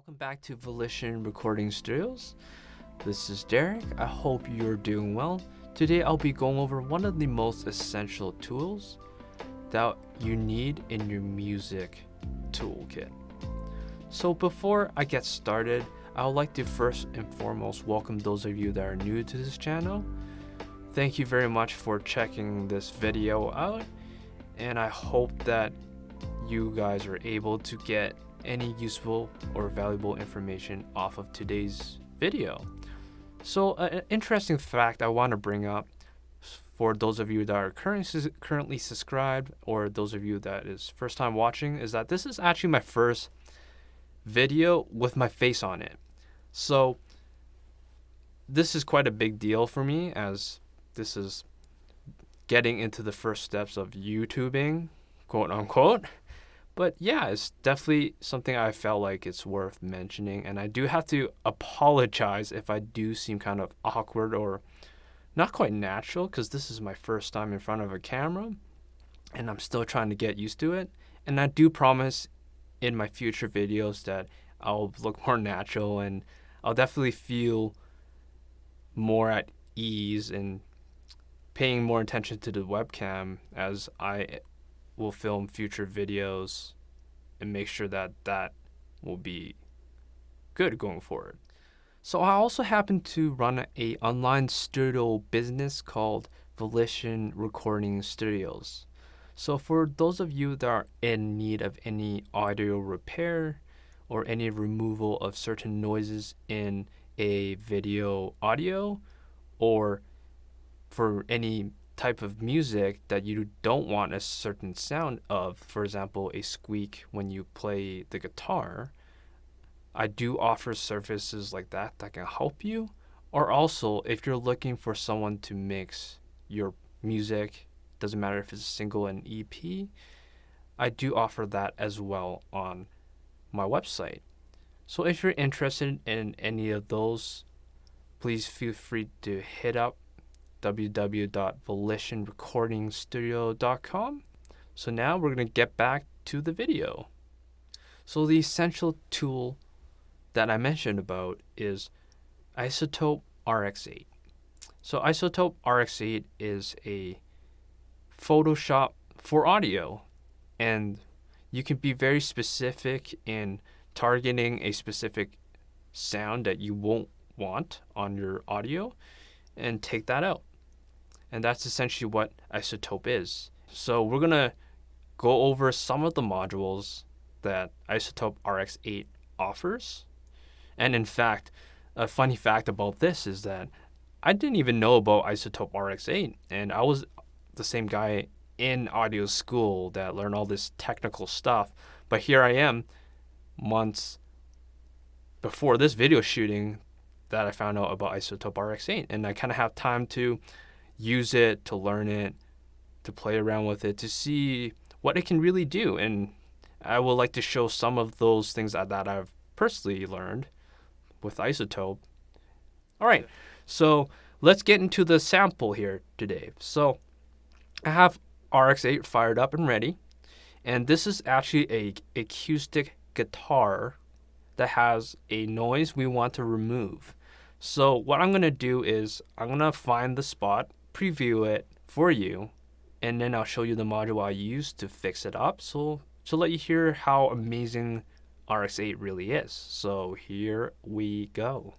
Welcome back to Volition Recording Studios. This is Derek. I hope you're doing well. Today I'll be going over one of the most essential tools that you need in your music toolkit. So before I get started, I would like to first and foremost welcome those of you that are new to this channel. Thank you very much for checking this video out, and I hope that you guys are able to get any useful or valuable information off of today's video. So an interesting fact I want to bring up for those of you that are currently subscribed, or those of you that is first time watching, is that this is actually my first video with my face on it. So this is quite a big deal for me, as this is getting into the first steps of YouTubing, quote unquote. But yeah, it's definitely something I felt like it's worth mentioning, and I do have to apologize if I do seem kind of awkward or not quite natural, because this is my first time in front of a camera and I'm still trying to get used to it. And I do promise in my future videos that I'll look more natural, and I'll definitely feel more at ease and paying more attention to the webcam as I will film future videos and make sure that that will be good going forward. So I also happen to run a online studio business called Volition Recording Studios. So for those of you that are in need of any audio repair or any removal of certain noises in a video audio, or for any type of music that you don't want a certain sound of, for example, a squeak when you play the guitar, I do offer services like that can help you. Or also, if you're looking for someone to mix your music, doesn't matter if it's a single and EP, I do offer that as well on my website. So if you're interested in any of those, please feel free to hit up www.volitionrecordingstudio.com. So now we're going to get back to the video. So the essential tool that I mentioned about is iZotope RX8. So iZotope RX8 is a Photoshop for audio, and you can be very specific in targeting a specific sound that you won't want on your audio and take that out. And that's essentially what iZotope is. So we're gonna go over some of the modules that iZotope RX8 offers. And in fact, a funny fact about this is that I didn't even know about iZotope RX8, and I was the same guy in audio school that learned all this technical stuff. But here I am, months before this video shooting, that I found out about iZotope RX8, and I kind of have time to use it, to learn it, to play around with it, to see what it can really do. And I would like to show some of those things that I've personally learned with iZotope. All right, so let's get into the sample here today. So I have RX8 fired up and ready, and this is actually a acoustic guitar that has a noise we want to remove. So what I'm going to do is I'm going to find the spot, preview it for you, and then I'll show you the module I used to fix it up, so to let you hear how amazing RX8 really is. So here we go.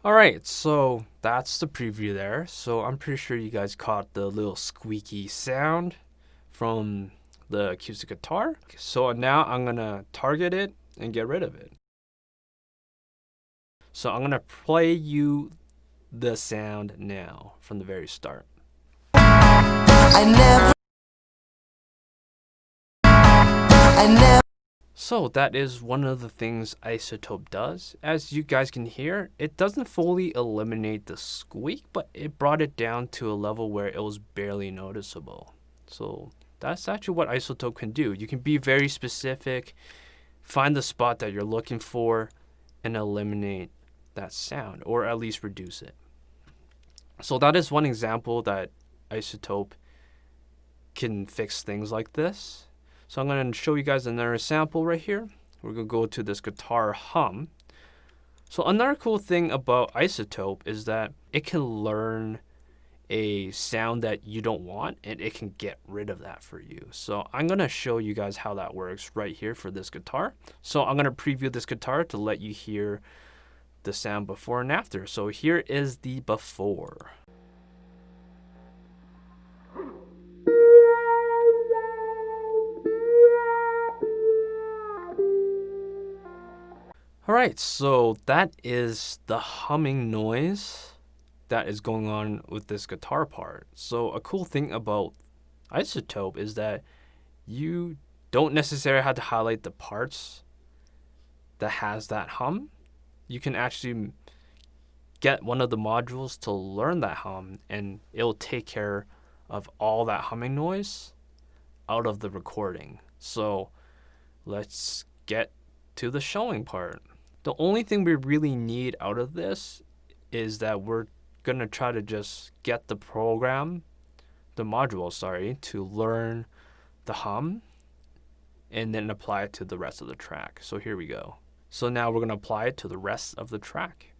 Alright, so that's the preview there. So I'm pretty sure you guys caught the little squeaky sound from the acoustic guitar. So now I'm going to target it and get rid of it. So I'm going to play you the sound now from the very start. So that is one of the things iZotope does. As you guys can hear, it doesn't fully eliminate the squeak, but it brought it down to a level where it was barely noticeable. So that's actually what iZotope can do. You can be very specific, find the spot that you're looking for, and eliminate that sound, or at least reduce it. So that is one example that iZotope can fix things like this. So I'm going to show you guys another sample right here. We're going to go to this guitar hum. So another cool thing about iZotope is that it can learn a sound that you don't want and it can get rid of that for you. So I'm going to show you guys how that works right here for this guitar. So I'm going to preview this guitar to let you hear the sound before and after. So here is the before. Alright, so that is the humming noise that is going on with this guitar part. So a cool thing about iZotope is that you don't necessarily have to highlight the parts that has that hum. You can actually get one of the modules to learn that hum and it'll take care of all that humming noise out of the recording. So let's get to the showing part. The only thing we really need out of this is that we're going to try to just get the module, to learn the hum and then apply it to the rest of the track. So here we go. So now we're going to apply it to the rest of the track.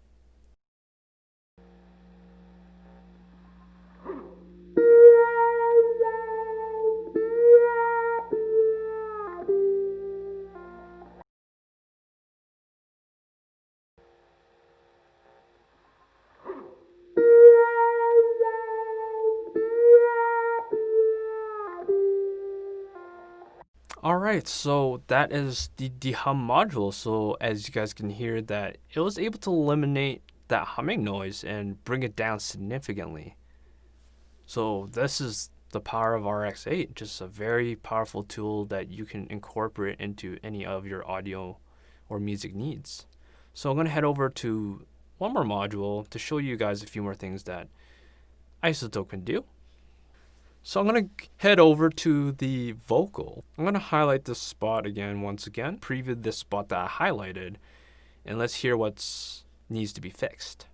Alright, so that is the hum module. So as you guys can hear that it was able to eliminate that humming noise and bring it down significantly. So this is the power of RX8, just a very powerful tool that you can incorporate into any of your audio or music needs. So I'm going to head over to one more module to show you guys a few more things that iZotope can do. So I'm going to head over to the vocal. I'm going to highlight this spot again, once again, preview this spot that I highlighted, and let's hear what needs to be fixed.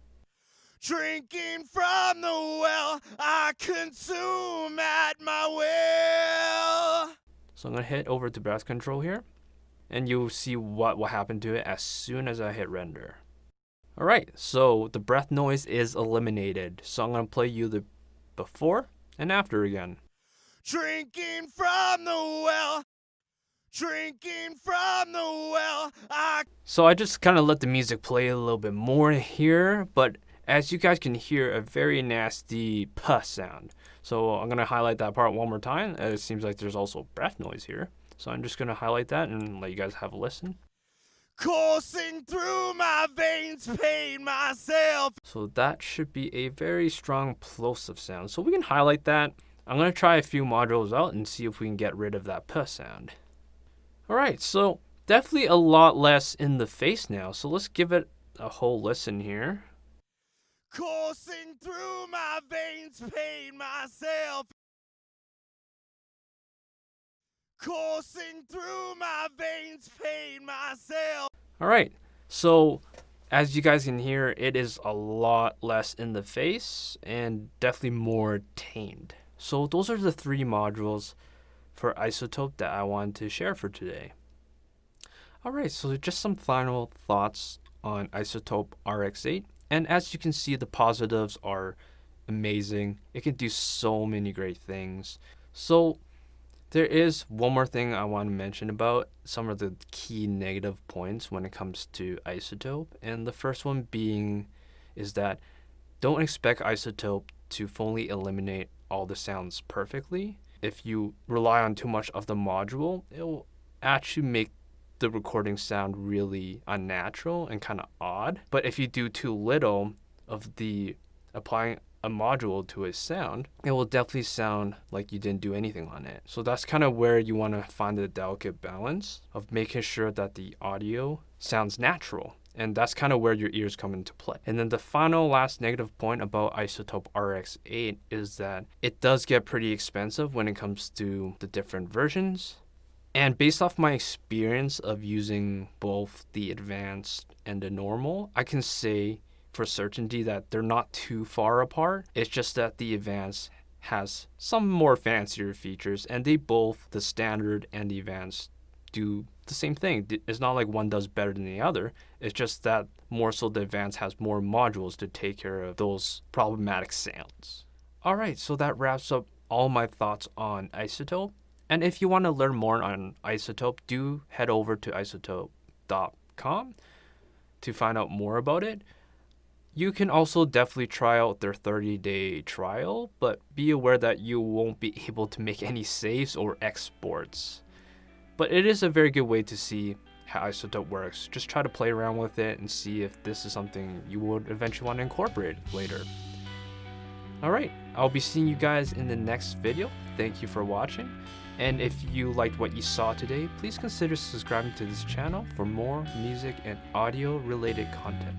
Drinking from the well, I consume at my will. So I'm going to hit over to breath control here, and you'll see what will happen to it as soon as I hit render. Alright, so the breath noise is eliminated. So I'm going to play you the before and after again. Drinking from the well, drinking from the well. So I just kind of let the music play a little bit more here, but as you guys can hear, a very nasty puh sound. So I'm going to highlight that part one more time. It seems like there's also breath noise here. So I'm just going to highlight that and let you guys have a listen. Coursing through my veins, pain myself. So that should be a very strong plosive sound. So we can highlight that. I'm going to try a few modules out and see if we can get rid of that puh sound. Alright, so definitely a lot less in the face now. So let's give it a whole listen here. Coursing through my veins, pain myself. Coursing through my veins, pain myself. Alright, so as you guys can hear, it is a lot less in the face and definitely more tamed. So those are the three modules for iZotope that I wanted to share for today. Alright, so just some final thoughts on iZotope RX8. And as you can see, the positives are amazing. It can do so many great things. So there is one more thing I want to mention about some of the key negative points when it comes to iZotope. And the first one being is that don't expect iZotope to fully eliminate all the sounds perfectly. If you rely on too much of the module, it will actually make the recording sound really unnatural and kind of odd. But if you do too little of the applying a module to a sound, it will definitely sound like you didn't do anything on it. So that's kind of where you want to find the delicate balance of making sure that the audio sounds natural. And that's kind of where your ears come into play. And then the final last negative point about iZotope RX8 is that it does get pretty expensive when it comes to the different versions. And based off my experience of using both the advanced and the normal, I can say for certainty that they're not too far apart. It's just that the advanced has some more fancier features, and they both, the standard and the advanced, do the same thing. It's not like one does better than the other. It's just that more so the advanced has more modules to take care of those problematic sounds. Alright, so that wraps up all my thoughts on iZotope. And if you want to learn more on iZotope, do head over to izotope.com to find out more about it. You can also definitely try out their 30-day trial, but be aware that you won't be able to make any saves or exports. But it is a very good way to see how iZotope works. Just try to play around with it and see if this is something you would eventually want to incorporate later. Alright, I'll be seeing you guys in the next video. Thank you for watching. And if you liked what you saw today, please consider subscribing to this channel for more music and audio related content.